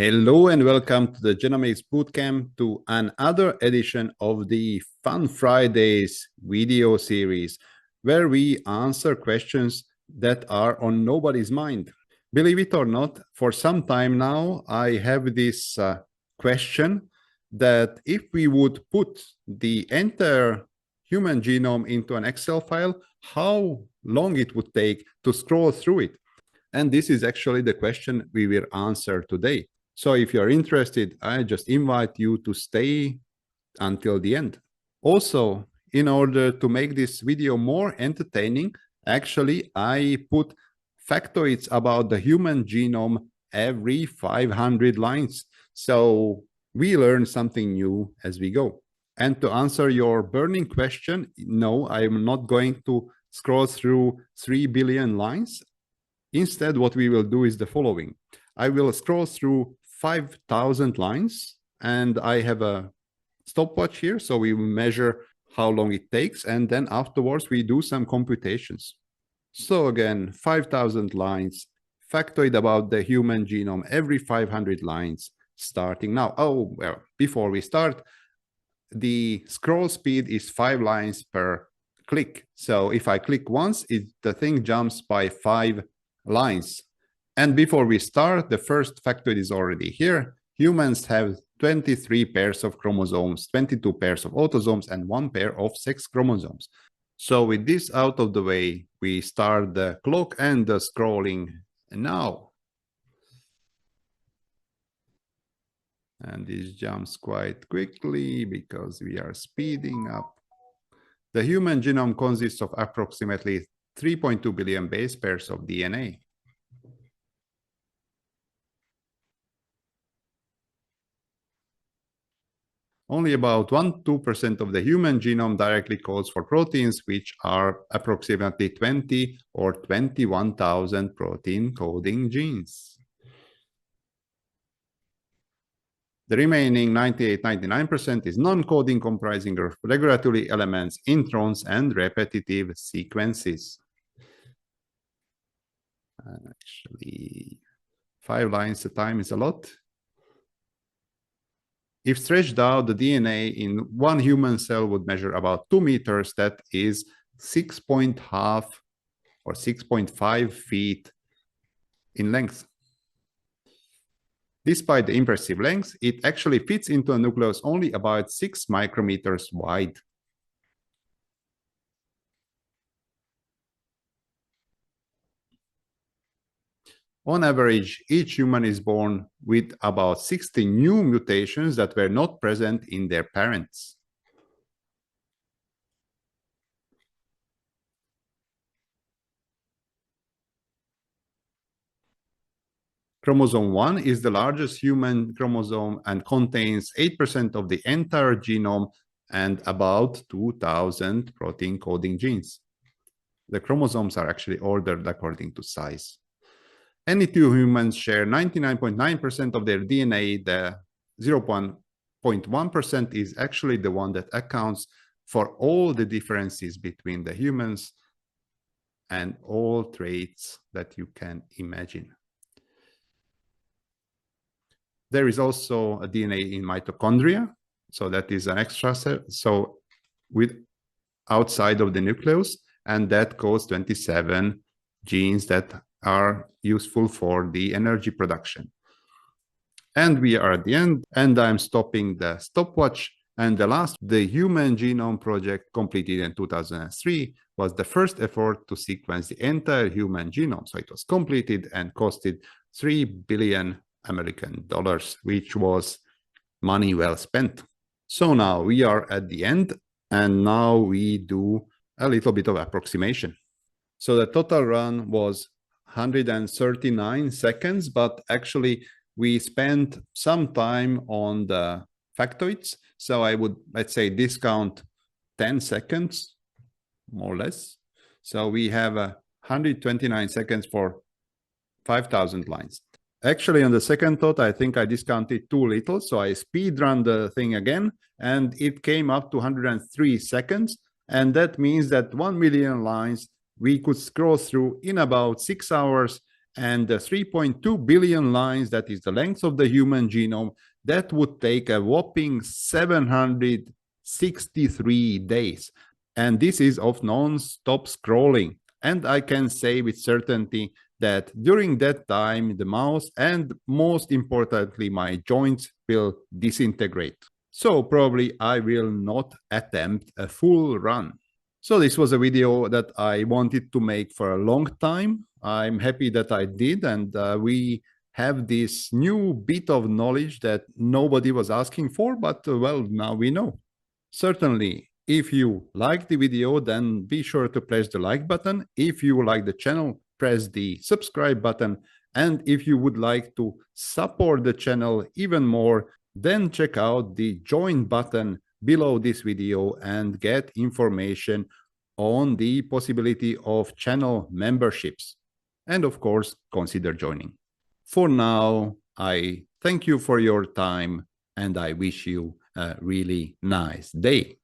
Hello and welcome to the Genomics Bootcamp, to another edition of the Fun Fridays video series, where we answer questions that are on nobody's mind. Believe it or not, for some time now, I have this question that if we would put the entire human genome into an Excel file, how long it would take to scroll through it. And this is actually the question we will answer today. So if you're interested, I just invite you to stay until the end. Also, in order to make this video more entertaining, actually, I put factoids about the human genome every 500 lines. So we learn something new as we go. And to answer your burning question, no, I'm not going to scroll through 3 billion lines. Instead, what we will do is the following. I will scroll through 5,000 lines, and I have a stopwatch here, so we will measure how long it takes, and then afterwards we do some computations. So again, 5,000 lines, factoid about the human genome every 500 lines, starting now. Oh, well, before we start, the scroll speed is 5 lines per click. So if I click once, the thing jumps by 5 lines. And before we start, the first factoid is already here. Humans have 23 pairs of chromosomes, 22 pairs of autosomes, and 1 pair of sex chromosomes. So with this out of the way, we start the clock and the scrolling now. And this jumps quite quickly because we are speeding up. The human genome consists of approximately 3.2 billion base pairs of DNA. Only about 1–2% of the human genome directly codes for proteins, which are approximately 20 or 21,000 protein coding genes. The remaining 98–99% is non-coding, comprising of regulatory elements, introns, and repetitive sequences. Actually, 5 lines a time is a lot. If stretched out, the DNA in one human cell would measure about 2 meters. That is 6.5 or 6.5 feet in length. Despite the impressive length, it actually fits into a nucleus only about 6 micrometers wide. On average, each human is born with about 60 new mutations that were not present in their parents. Chromosome 1 is the largest human chromosome and contains 8% of the entire genome and about 2,000 protein coding genes. The chromosomes are actually ordered according to size. Any two humans share 99.9% of their DNA. The 0.1% is actually the one that accounts for all the differences between the humans and all traits that you can imagine. There is also a DNA in mitochondria, so that is an extra cell, so with outside of the nucleus, and that codes 27 genes that are useful for the energy production. And we are at the end, and I'm stopping the stopwatch. And the Human Genome Project, completed in 2003, was the first effort to sequence the entire human genome. So it was completed and costed $3 billion American dollars, which was money well spent. So now we are at the end, and now we do a little bit of approximation. So the total run was 139 seconds, but actually we spent some time on the factoids. So I would, let's say, discount 10 seconds, more or less. So we have 129 seconds for 5,000 lines. Actually, on the second thought, I think I discounted too little. So I speed run the thing again, and it came up to 103 seconds. And that means that 1 million lines we could scroll through in about 6 hours and 3.2 billion lines, that is the length of the human genome, that would take a whopping 763 days. And this is of non-stop scrolling. And I can say with certainty that during that time, the mouse and most importantly, my joints will disintegrate. So probably I will not attempt a full run. So this was a video that I wanted to make for a long time. I'm happy that I did, and we have this new bit of knowledge that nobody was asking for, but well, now we know. Certainly, if you like the video, then be sure to press the like button. If you like the channel, press the subscribe button. And if you would like to support the channel even more, then check out the join button below this video and get information on the possibility of channel memberships. And of course, consider joining. For now, I thank you for your time and I wish you a really nice day.